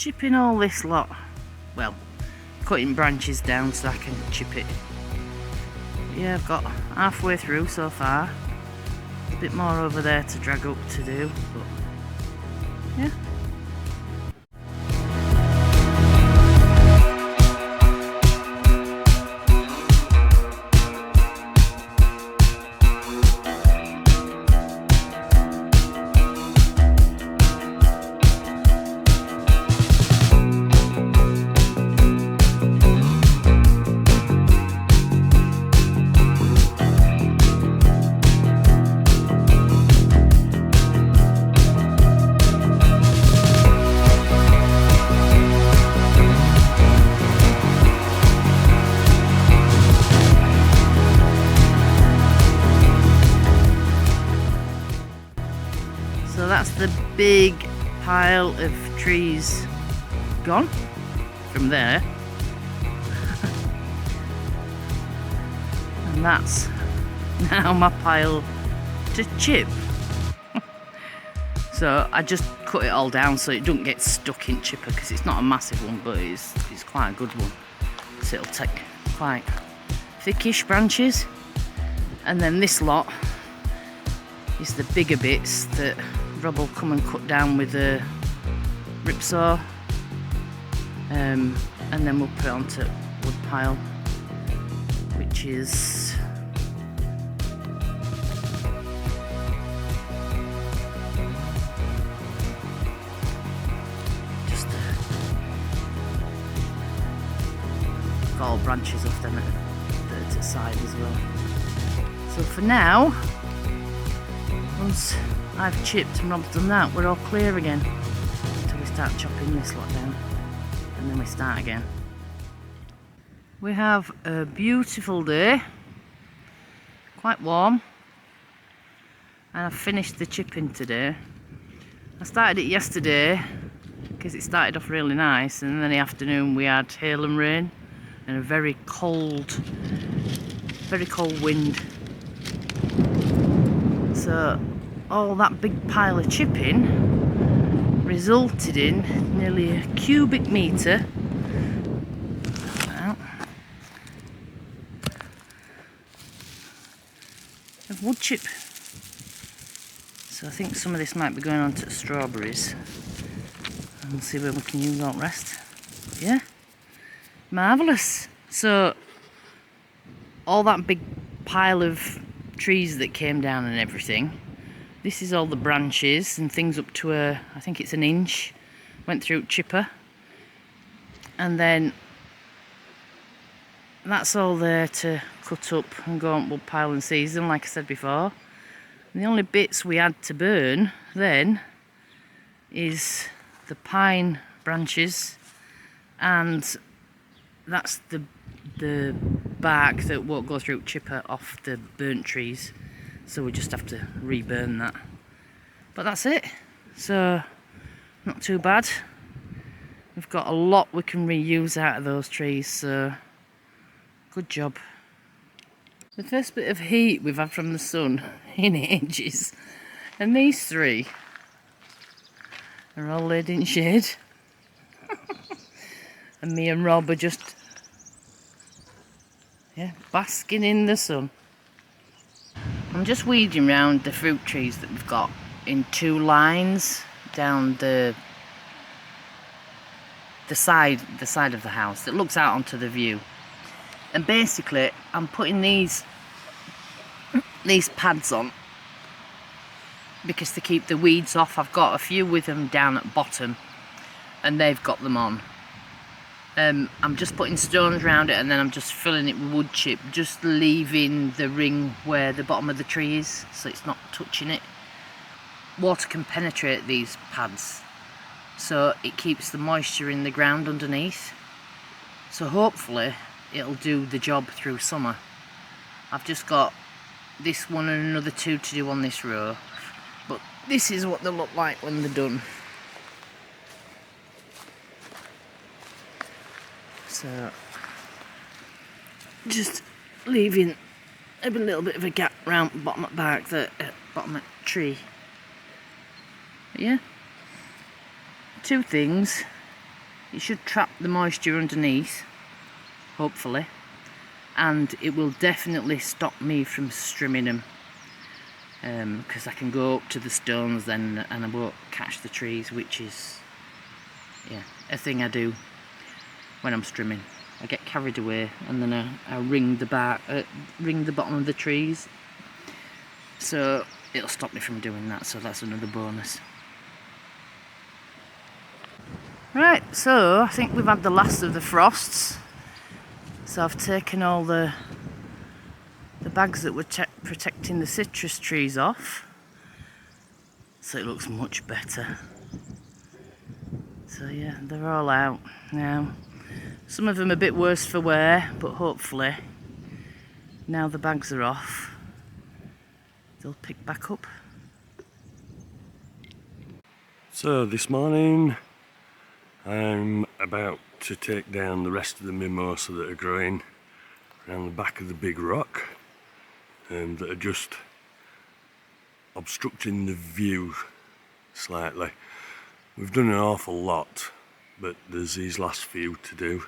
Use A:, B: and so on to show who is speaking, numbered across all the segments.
A: chipping all this lot. Well, cutting branches down so I can chip it. Yeah, I've got halfway through so far. A bit more over there to drag up to do, but yeah. So that's the big pile of trees gone from there. And that's now my pile to chip. So I just cut it all down so it doesn't get stuck in chipper, because it's not a massive one, but it's quite a good one. So it'll take quite thickish branches. And then this lot is the bigger bits that Rob will come and cut down with a rip saw, and then we'll put it onto wood pile, which is just got all branches off them at the side as well. So for now, once I've chipped and Rob's done that, we're all clear again until we start chopping this lot down, and then we start again. We have a beautiful day, quite warm, and I've finished the chipping today. I started it yesterday because it started off really nice, and then in the afternoon we had hail and rain and a very cold wind. So all that big pile of chipping resulted in nearly a cubic metre of wood chip. So I think some of this might be going on to strawberries, and we'll see where we can use all the rest. Yeah, marvellous. So all that big pile of trees that came down and everything, this is all the branches and things up to I think it's an inch, went through chipper, and then that's all there to cut up and go on wood pile and season, like I said before. And the only bits we had to burn then is the pine branches, and that's the bark that won't go through chipper off the burnt trees, so we just have to reburn that. But that's it, so not too bad. We've got a lot we can reuse out of those trees, so good job. The first bit of heat we've had from the sun in ages, and these three are all laid in shade. And me and Rob are just basking in the sun. I'm just weeding round the fruit trees that we've got in two lines down the side of the house that looks out onto the view. And basically I'm putting these pads on because to keep the weeds off. I've got a few with them down at bottom and they've got them on. I'm just putting stones around it, and then I'm just filling it with wood chip, just leaving the ring where the bottom of the tree is, so it's not touching it. Water can penetrate these pads, so it keeps the moisture in the ground underneath. So hopefully it'll do the job through summer. I've just got this one and another two to do on this row, but this is what they look like when they're done. So just leaving a little bit of a gap round the bottom of the bark, the bottom of the tree. But yeah, two things It should trap the moisture underneath, hopefully, and it will definitely stop me from strimming them, because I can go up to the stones then and I won't catch the trees, which is, yeah, a thing I do when I'm strimming. I get carried away and then I ring the bottom of the trees, so it'll stop me from doing that, so that's another bonus. Right, so I think we've had the last of the frosts. So I've taken all the bags that were protecting the citrus trees off, so it looks much better. So yeah, they're all out now. Some of them a bit worse for wear, but hopefully now the bags are off, they'll pick back up.
B: So this morning I'm about to take down the rest of the mimosa that are growing around the back of the big rock and that are just obstructing the view slightly. We've done an awful lot, but there's these last few to do,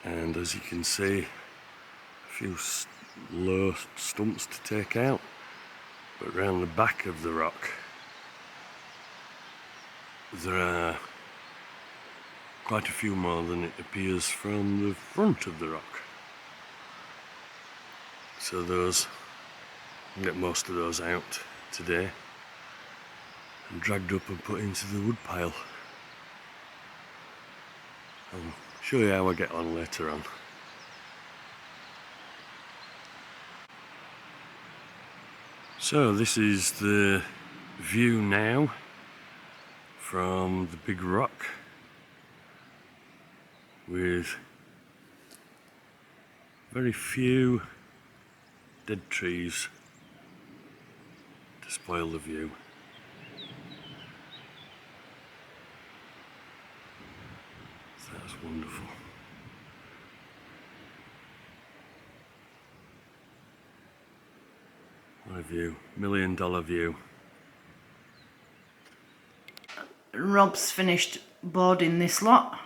B: and as you can see, a few low stumps to take out, but around the back of the rock there are quite a few more than it appears from the front of the rock. So those, I'll get most of those out today and dragged up and put into the wood pile. I'll show you how I get on later on. So this is the view now from the big rock, with very few dead trees to spoil the view. So that's wonderful. What a view, $1 million view.
A: Rob's finished boarding this lot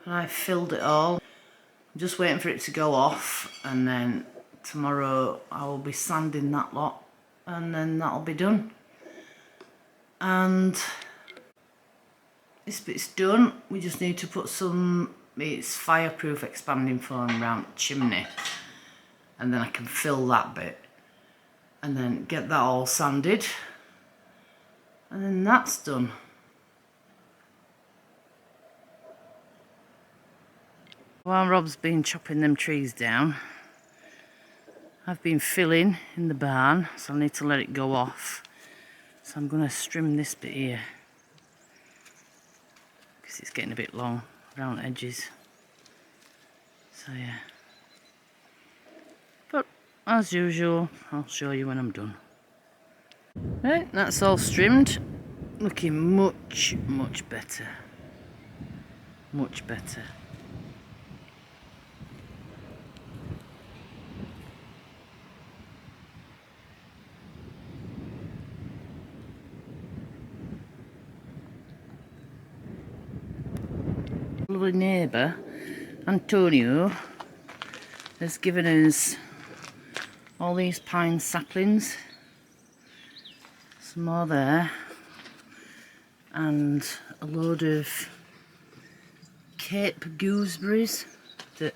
A: and I've filled it all. I'm just waiting for it to go off, and then tomorrow I will be sanding that lot and then that'll be done. And this bit's done. We just need to put some, it's fireproof expanding foam around the chimney, and then I can fill that bit and then get that all sanded, and then that's done. While Rob's been chopping them trees down, I've been filling in the barn, so I need to let it go off. So I'm going to trim this bit here, because it's getting a bit long around the edges. So yeah. But as usual, I'll show you when I'm done. Right, that's all trimmed. Looking much, much better. Much better. Lovely neighbour, Antonio, has given us all these pine saplings. Some more there, and a load of Cape gooseberries that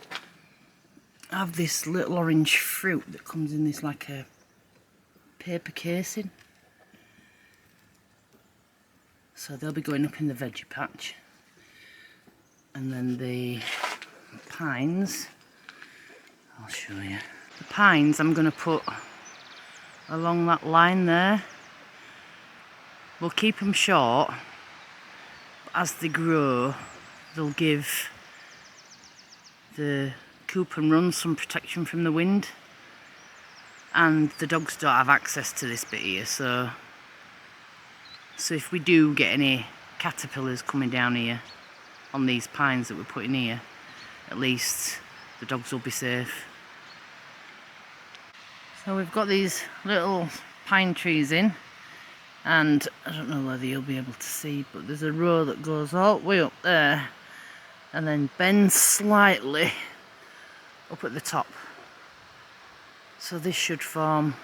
A: have this little orange fruit that comes in this like a paper casing. So they'll be going up in the veggie patch. And then the pines, I'll show you. The pines I'm going to put along that line there. We'll keep them short, but as they grow, they'll give the coop and run some protection from the wind. And the dogs don't have access to this bit here, so if we do get any caterpillars coming down here on these pines that we're putting here, at least the dogs will be safe. So we've got these little pine trees in, And I don't know whether you'll be able to see, but there's a row that goes all the way up there and then bends slightly up at the top. So this should form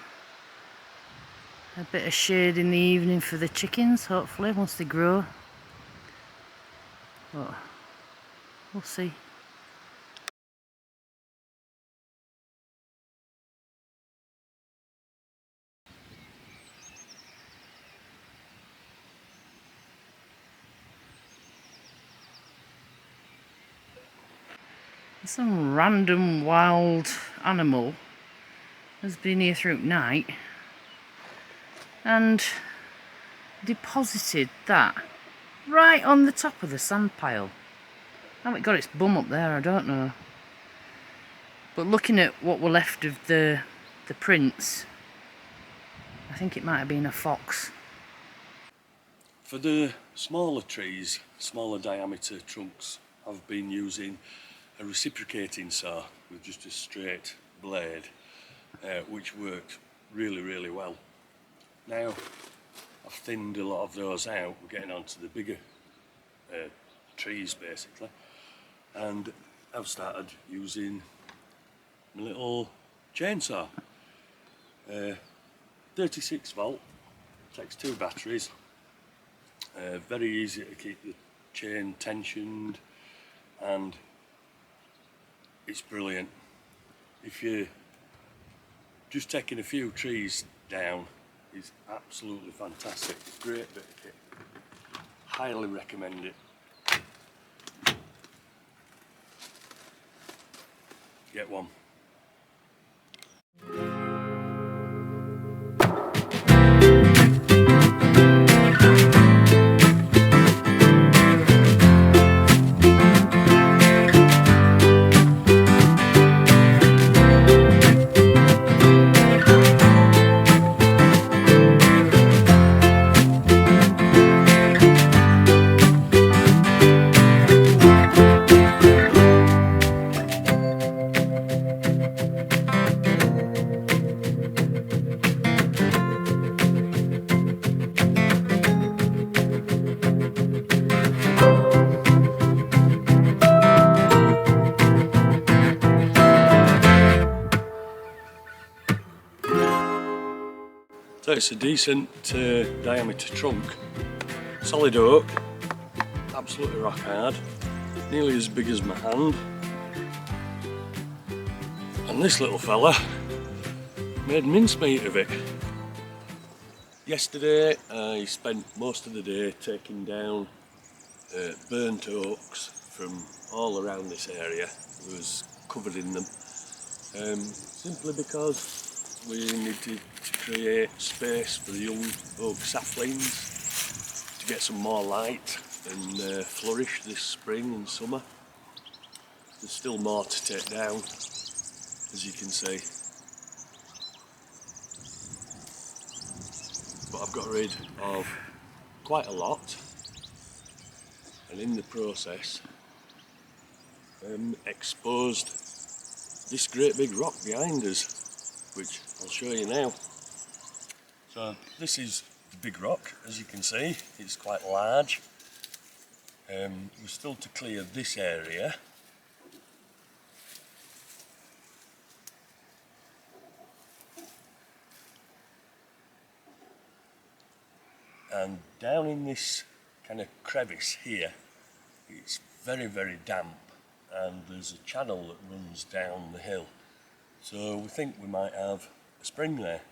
A: a bit of shade in the evening for the chickens, hopefully, once they grow. But we'll see. Some random wild animal has been here through night and deposited that right on the top of the sand pile. How it got its bum up there, I don't know. But looking at what were left of the prints, I think it might have been a fox.
B: For the smaller trees, smaller diameter trunks, I've been using a reciprocating saw with just a straight blade, which worked really well. Now I've thinned a lot of those out, we're getting onto the bigger trees basically, and I've started using my little chainsaw. 36 volt, takes 2 batteries, very easy to keep the chain tensioned, and it's brilliant. If you're just taking a few trees down, it's absolutely fantastic. Great bit of kit. Highly recommend it. Get one. So it's a decent diameter trunk, solid oak, absolutely rock hard, nearly as big as my hand. And this little fella made mincemeat of it. Yesterday I spent most of the day taking down burnt oaks from all around this area. I was covered in them, simply because we needed to create space for the young oak saplings to get some more light and flourish this spring and summer. There's still more to take down, as you can see. But I've got rid of quite a lot, and in the process exposed this great big rock behind us, which I'll show you now. So this is the big rock, as you can see, it's quite large. We're still to clear this area. And down in this kind of crevice here, it's very damp, and there's a channel that runs down the hill. So we think we might have a spring there,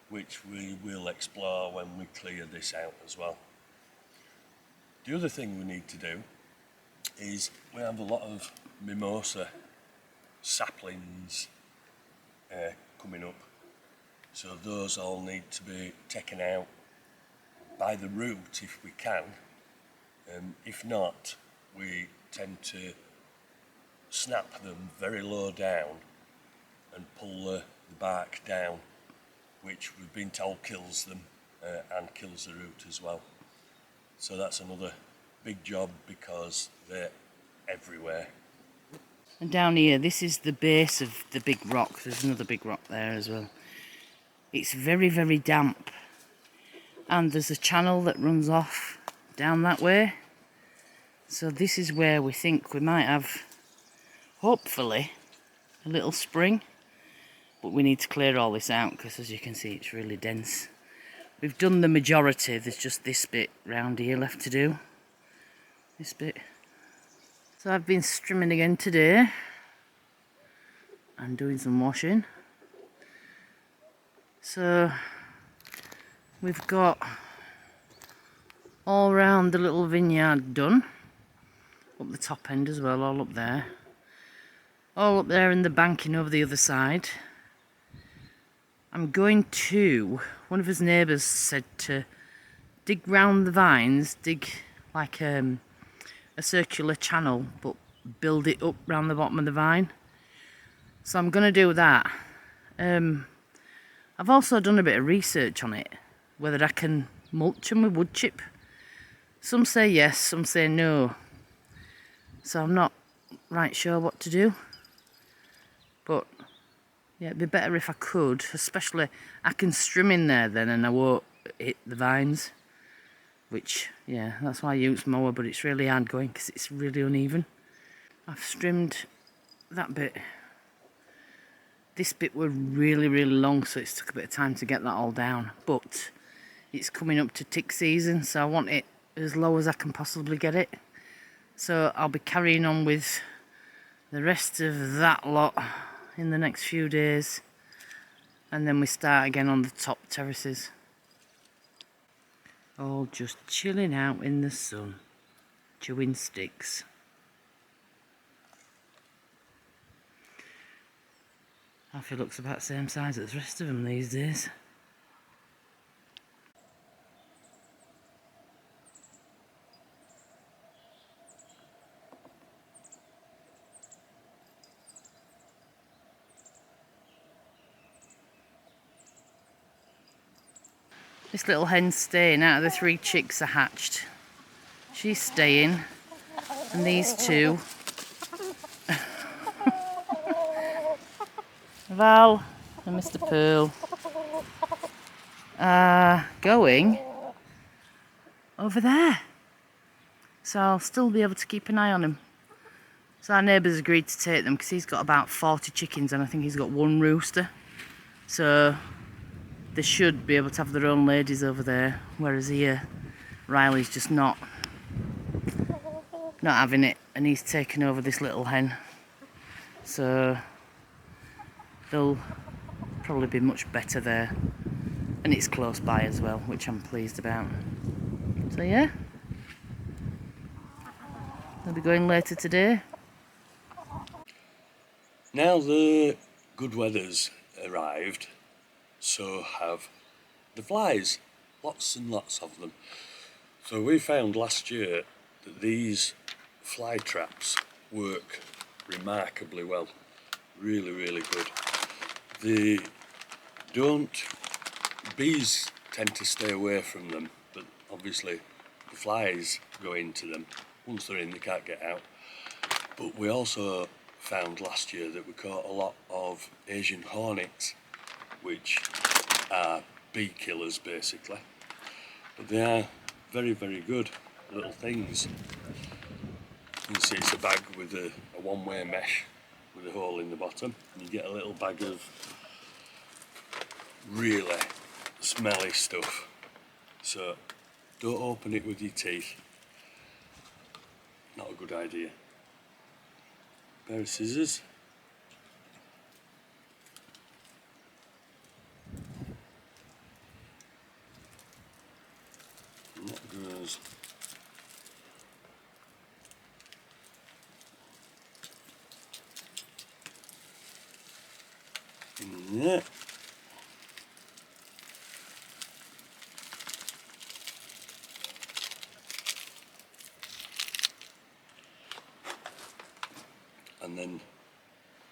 B: which we will explore when we clear this out as well. The other thing we need to do is we have a lot of mimosa saplings coming up, so those all need to be taken out by the root if we can. If not, we tend to snap them very low down and pull the bark down, which we've been told kills them and kills the root as well. So that's another big job because they're everywhere.
A: And down here, this is the base of the big rock. There's another big rock there as well. It's very damp. and there's a channel that runs off down that way. So this is where we think we might have, hopefully, a little spring. But we need to clear all this out because, as you can see, it's really dense. We've done the majority. There's just this bit round here left to do. This bit. So I've been strimming again today and doing some washing. So we've got all round the little vineyard done. Up the top end as well, all up there. All up there in the banking over the other side. I'm going to, one of his neighbours said to dig round the vines, dig like a circular channel, but build it up round the bottom of the vine. So I'm going to do that. I've also done a bit of research on it, whether I can mulch them with wood chip. Some say yes, some say no. So I'm not right sure what to do. But yeah, it'd be better if I could, especially I can strim in there then and I won't hit the vines. Which, yeah, that's why I use mower, but it's really hard going because it's really uneven. I've strimmed that bit. This bit were really, really long, so it's took a bit of time to get that all down. But it's coming up to tick season, so I want it as low as I can possibly get it. So I'll be carrying on with the rest of that lot in the next few days. And then we start again on the top terraces. All just chilling out in the sun, chewing sticks. Alfie looks about the same size as the rest of them these days. This little hen's staying. Out of the 3 chicks are hatched, she's staying, and these 2 Val and Mr. Pearl are going over there. So I'll still be able to keep an eye on him. So our neighbour's agreed to take them because he's got about 40 chickens and I think he's got 1 rooster. So they should be able to have their own ladies over there, whereas here Riley's just not having it, and he's taken over this little hen. So they'll probably be much better there, and it's close by as well, which I'm pleased about. So yeah, they'll be going later today.
B: Now the good weather's arrived, so have the flies, lots and lots of them. So we found last year that these fly traps work remarkably well, really, really good. They don't, bees tend to stay away from them, but obviously the flies go into them. Once they're in, they can't get out. But we also found last year that we caught a lot of Asian hornets, which are bee killers basically, but they are very, very good little things. You can see it's a bag with a one-way mesh with a hole in the bottom, and you get a little bag of really smelly stuff. So don't open it with your teeth, not a good idea. Pair of scissors. And that goes in there. And then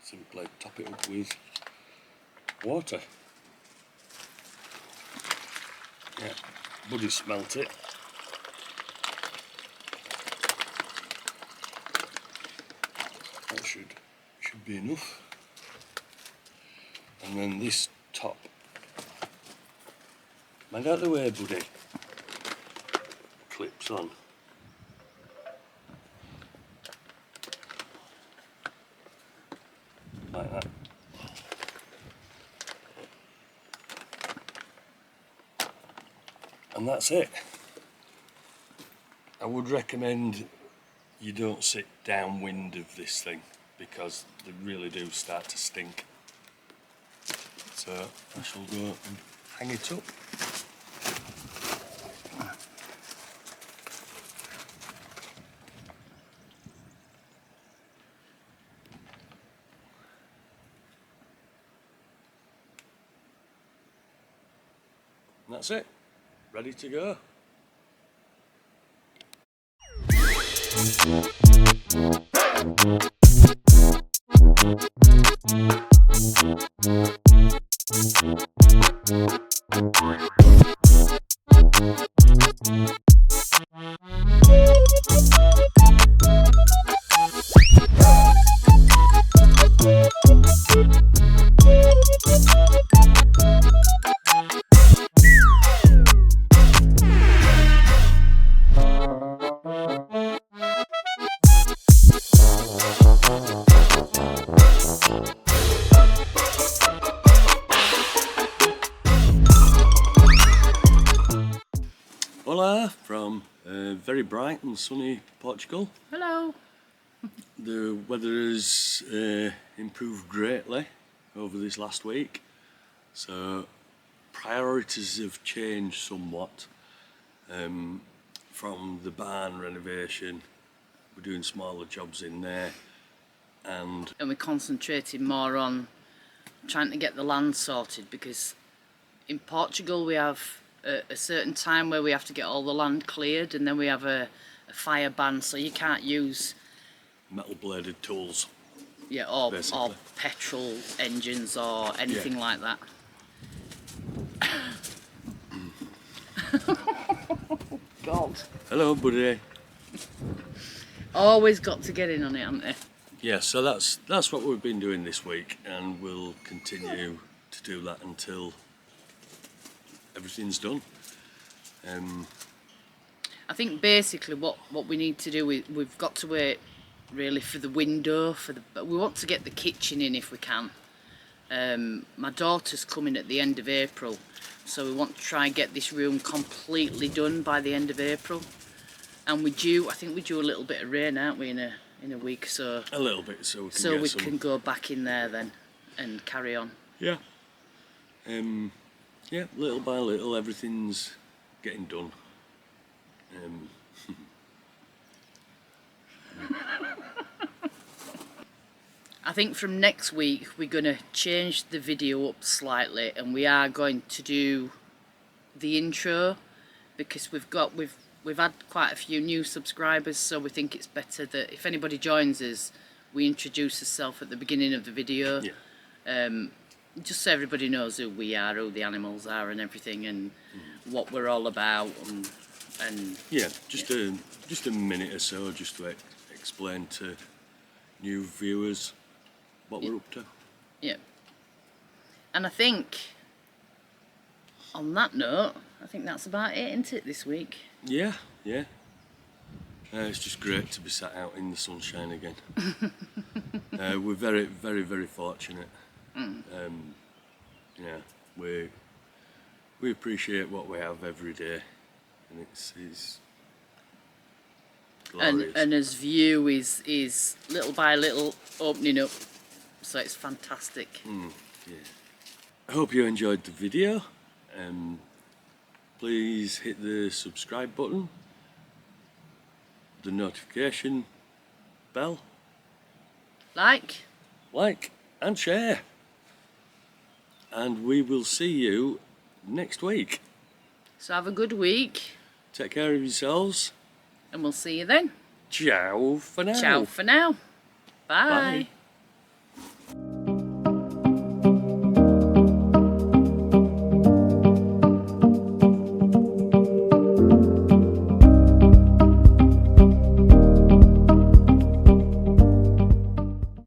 B: simply top it up with water. Yeah, Buddy smelt it. That should be enough. And then this top. Mind out the way, Buddy. clips on. Like that. And that's it. I would recommend you don't sit downwind of this thing because they really do start to stink. So I shall go and hang it up. And that's it. Ready to go. Hola from very bright and sunny Portugal.
A: Hello.
B: The weather has improved greatly over this last week, so priorities have changed somewhat. From the barn renovation, we're doing smaller jobs in there, and
A: we're concentrating more on trying to get the land sorted, because in Portugal we have a certain time where we have to get all the land cleared, and then we have a fire ban, so you can't use
B: metal bladed tools.
A: Yeah, or petrol engines or anything like that. God.
B: Hello, buddy.
A: Always got to get in on it, haven't they?
B: Yeah, so that's what we've been doing this week, and we'll continue to do that until everything's done.
A: I think basically what we need to do, we've got to wait really for the window, but we want to get the kitchen in if we can. My daughter's coming at the end of April, so we want to try and get this room completely done by the end of April. And I think we do a little bit of rain, aren't we, in a week or so?
B: A little bit, so we
A: can go back in there then and carry on.
B: Yeah. Yeah, little by little, everything's getting done.
A: I think from next week we're going to change the video up slightly, and we are going to do the intro, because we've had quite a few new subscribers, so we think it's better that if anybody joins us, we introduce ourselves at the beginning of the video. Yeah. Just so everybody knows who we are, who the animals are and everything, and what we're all about, and
B: yeah, just a minute or so just to explain to new viewers what we're up to.
A: Yeah. And I think on that note, I think that's about it, isn't it, this week?
B: Yeah, yeah. It's just great to be sat out in the sunshine again. We're very, very, very fortunate. Yeah, we appreciate what we have every day, and it's glorious.
A: And as view is little by little opening up, so it's fantastic.
B: Yeah. I hope you enjoyed the video. Please hit the subscribe button, the notification bell, like and share, and we will see you next week.
A: So have a good week.
B: Take care of yourselves.
A: And we'll see you then.
B: Ciao for now.
A: Ciao for now. Bye.
B: Bye.